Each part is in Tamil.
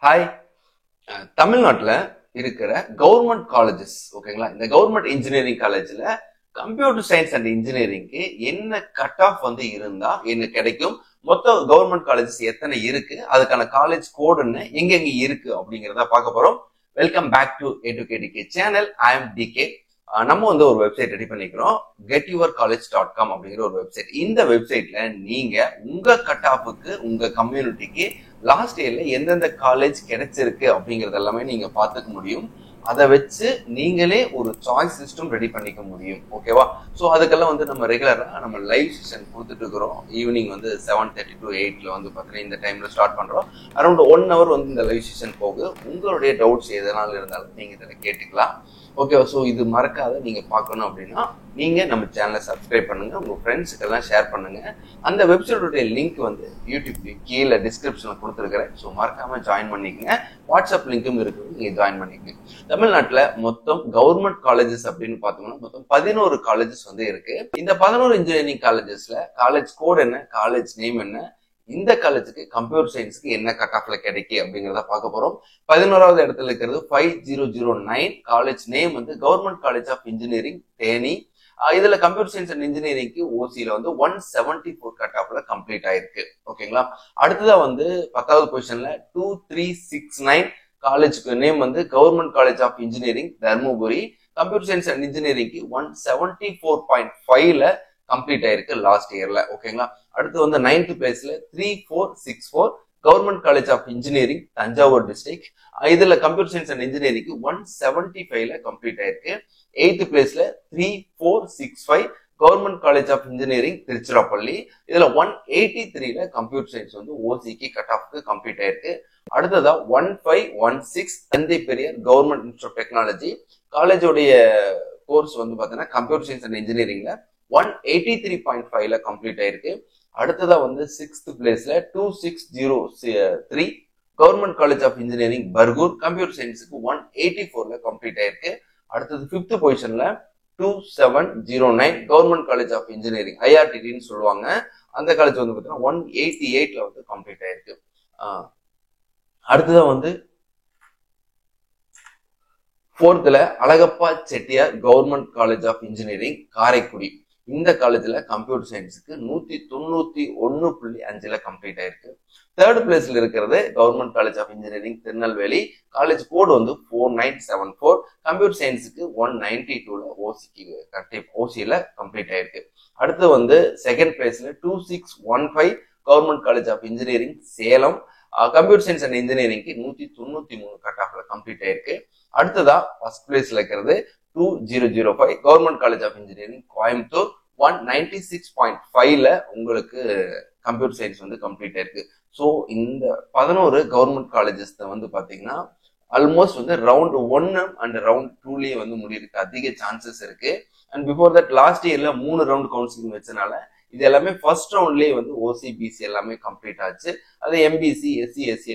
ஹாய், தமிழ்நாட்டில் இருக்கிற கவர்மெண்ட் காலேஜஸ் ஓகேங்களா. இந்த கவர்மெண்ட் இன்ஜினியரிங் காலேஜில் கம்ப்யூட்டர் சயின்ஸ் அண்ட் இன்ஜினியரிங்க்கு என்ன கட் ஆஃப் இருந்தா என்ன கிடைக்கும், மொத்த கவர்மெண்ட் காலேஜஸ் எத்தனை இருக்கு, அதுக்கான காலேஜ் கோடு என்ன, எங்கெங்க இருக்கு அப்படிங்கிறத பார்க்க போறோம். Welcome back to A2KDK channel. I am DK. நம்ம ஒரு வெப்சைட் ரெடி பண்ணிக்கிறோம், getyourcollege.com அப்படிங்கிற ஒரு வெப்சைட். இந்த வெப்சைட்ல நீங்க உங்க கட் ஆஃபுக்கு உங்க கம்யூனிட்டிக்கு லாஸ்ட் இயர்ல எந்தெந்த காலேஜ் கிடைச்சிருக்கு அப்படிங்கறது எல்லாமே நீங்க பார்த்துக்க முடியும். அதை வச்சு நீங்களே ஒரு சாய்ஸ் சிஸ்டம் ரெடி பண்ணிக்க முடியும். ஓகேவா? ஸோ அதுக்கெல்லாம் நம்ம ரெகுலரா நம்ம லைவ் செஷன் கொடுத்துட்டு இருக்கிறோம். ஈவினிங் 7:30 to 8ல பார்த்தீங்கன்னா இந்த டைம்ல ஸ்டார்ட் பண்றோம். அரௌண்ட் 1 hour இந்த லைவ் செஷன் போகுது. உங்களுடைய டவுட்ஸ் எதனால இருந்தாலும் நீங்க இதில் கேட்டுக்கலாம். ஓகே, ஸோ இது மறக்காத நீங்க பார்க்கணும் அப்படின்னா நீங்க நம்ம சேனலை சப்ஸ்கிரைப் பண்ணுங்க, உங்க ஃப்ரெண்ட்ஸுக்கு எல்லாம் ஷேர் பண்ணுங்க. அந்த வெப்சைட்டோடைய லிங்க் யூடியூப் கீழே டிஸ்கிரிப்ஷன்ல கொடுத்துருக்கிறேன். ஸோ மறக்காம ஜாயின் பண்ணிக்கங்க. வாட்ஸ்அப் லிங்க்கும் இருக்குது, நீங்க ஜாயின் பண்ணிக்கங்க. தமிழ்நாட்டில் மொத்தம் கவர்மெண்ட் காலேஜஸ் அப்படின்னு பார்த்தோம்னா மொத்தம் 11 காலேஜஸ் இருக்கு. இந்த 11 இன்ஜினியரிங் காலேஜஸ்ல காலேஜ் கோட் என்ன, காலேஜ் நேம் என்ன, இந்த காலேஜுக்கு கம்ப்யூட்டர் சயின்ஸ்க்கு என்ன கட் ஆஃப்ல கிடைக்கு அப்படிங்கிறத பார்க்க போறோம். 11வது இடத்துல இருக்கிறது 5009. College name government college of engineering Theni. இதுல கம்ப்யூட்டர் சயின்ஸ் அண்ட் இன்ஜினியரிங்க்கு ஓசியில 174 கட் ஆஃப்ல கம்ப்ளீட் ஆயிருக்கு. ஓகேங்களா? அடுத்ததா 10வது பொசிஷன்ல 2369. காலேஜுக்கு name government college of engineering Dharmapuri. Computer science and இன்ஜினியரிங்க்கு 174.5ல கம்ப்ளீட் ஆயிருக்கு லாஸ்ட் இயர்ல. ஓகேங்களா? அடுத்து 9th பிளேஸ்ல 3464 government college of engineering Thanjavur district. இதுல கம்ப்யூட்டர் சயின்ஸ் அண்ட் இன்ஜினியரிங் 175ல கம்ப்ளீட் ஆயிருக்கு. 8th பிளேஸ்ல 3465 government college of engineering Tiruchirappalli. இதுல 183ல கம்ப்யூட்டர் சயின்ஸ் ஓசிக்கு கட் ஆஃப்க்கு கம்ப்ளீட் ஆயிருக்கு. அடுத்ததா 1516 Thanthai Periyar government institute of technology. காலேஜோடைய கோர்ஸ் பாத்தீங்கன்னா கம்ப்யூட்டர் சயின்ஸ் அண்ட் இன்ஜினியரிங்ல 183.5ல கம்ப்ளீட் ஆயிருக்கு. அடுத்ததா 6th பிளேஸ்ல 2603 government college of engineering Bargur. Computer சயின்ஸுக்கு 184ல கம்ப்ளீட் ஆயிருக்கு. அடுத்தது 5th பொசிஷன்ல 2709 கவர்மெண்ட் காலேஜ் ஆஃப் இன்ஜினியரிங் IRTTன்னு சொல்லுவாங்க. அந்த காலேஜ் பார்த்தீங்கன்னா 188ல கம்ப்ளீட் ஆயிருக்கு. அடுத்ததா 4th Alagappa Chettiar government college of engineering Karaikudi. இந்த காலேஜ்ல கம்ப்யூட்டர் சயின்ஸுக்கு 191.5ல கம்ப்ளீட் ஆயிருக்கு. 3rd பிளேஸ்ல இருக்கிறது government college of engineering Tirunelveli. College code 4974. Computer சயின்ஸுக்கு 192ல ஓசியில கம்ப்ளீட் ஆயிருக்கு. அடுத்து 2nd பிளேஸ்ல 2615 government college of engineering Salem. Computer science and இன்ஜினியரிங்க்கு 193 கட் ஆஃப்ல கம்ப்ளீட் ஆயிருக்கு. அடுத்ததா 1st பிளேஸ்ல இருக்கிறது 2005 government college of engineering Coimbatore. 196.5ல உங்களுக்கு கம்ப்யூட்டர் சயின்ஸ் கம்ப்ளீட் ஆயிருக்கு. ஸோ இந்த 11 கவர்மெண்ட் காலேஜஸ் பாத்தீங்கன்னா ஆல்மோஸ்ட் ரவுண்ட் 1 அண்ட் ரவுண்ட் 2லயே முடியிருக்கு அதிக சான்சஸ் இருக்கு. அண்ட் பிஃபோர் தட் லாஸ்ட் இயர்ல 3 ரவுண்ட் கவுன்சிலிங் வச்சனால இது எல்லாமே ஃபர்ஸ்ட் ரவுண்ட்லயே OC BC எல்லாமே கம்ப்ளீட் ஆச்சு. அது MBC SC SC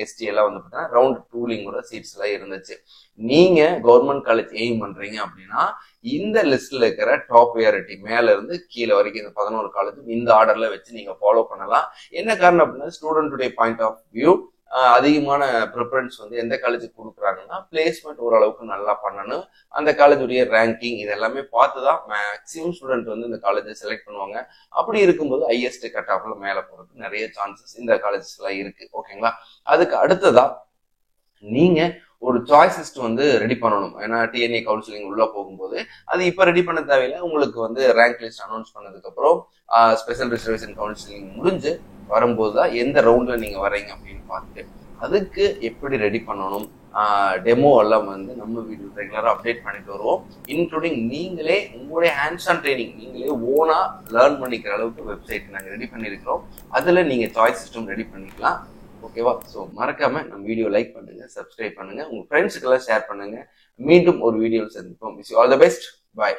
ST எல்லாம் பார்த்தீங்கன்னா ரவுண்ட் 2லிங்கோட சீட்ஸ் எல்லாம் இருந்துச்சு. நீங்க கவர்மெண்ட் காலேஜ் எய்ம் பண்றீங்க அப்படின்னா இந்த லிஸ்ட்ல இருக்கிற டாப் ப்ரையாரிட்டி மேல இருந்து கீழே வரைக்கும் இந்த 11 காலேஜும் இந்த ஆர்டர்ல வச்சு நீங்க ஃபாலோ பண்ணலாம். என்ன காரணம் அப்படின்னா ஸ்டூடெண்ட்டுடைய பாயிண்ட் ஆஃப் வியூ அதிகமான ப்ரிஃபரன்ஸ் எந்த காலேஜுக்கு கொடுக்குறாங்கன்னா பிளேஸ்மெண்ட் ஓரளவுக்கு நல்லா பண்ணணும். அந்த காலேஜுடைய ரேங்கிங் இதெல்லாமே பார்த்துதான் மேக்சிமம் ஸ்டூடெண்ட் இந்த காலேஜை செலக்ட் பண்ணுவாங்க. அப்படி இருக்கும்போது ஹையஸ்ட் கட் ஆஃப்ல மேல போறதுக்கு நிறைய சான்சஸ் இந்த காலேஜஸ் எல்லாம் இருக்கு. ஓகேங்களா? அதுக்கு அடுத்ததா நீங்க ஒரு சாய்ஸ் லிஸ்ட் ரெடி பண்ணணும். ஏன்னா TNA கவுன்சிலிங் உள்ள போகும்போது அது இப்ப ரெடி பண்ண தேவையில்லை. உங்களுக்கு ரேங்க் லிஸ்ட் அனௌன்ஸ் பண்ணதுக்கு அப்புறம் ஸ்பெஷல் ரிசர்வேஷன் கவுன்சிலிங் முடிஞ்சு வரும்போதுதான் எந்த ரவுண்ட்ல நீங்க வரீங்க அப்படின்னு பார்த்துட்டு அதுக்கு எப்படி ரெடி பண்ணணும் டெமோ எல்லாம் நம்ம வீடியோ ரெகுலரா அப்டேட் பண்ணிட்டு வருவோம். இன்க்ளூடிங் நீங்களே உங்களுடைய ஹேண்ட்ஸ் ஆன் ட்ரைனிங் நீங்களே ஓனா லேர்ன் பண்ணிக்கிற அளவுக்கு வெப்சைட் நாங்கள் ரெடி பண்ணியிருக்கிறோம். அதுல நீங்க சாய்ஸ் சிஸ்டம் ரெடி பண்ணிக்கலாம். ஓகேவா? ஸோ மறக்காம நம்ம வீடியோ லைக் பண்ணுங்க, சப்ஸ்கிரைப் பண்ணுங்க, உங்க ஃப்ரெண்ட்ஸுக்கு எல்லாம் ஷேர் பண்ணுங்க. மீண்டும் ஒரு வீடியோவில் சந்திப்போம். Wish you all the best. Bye.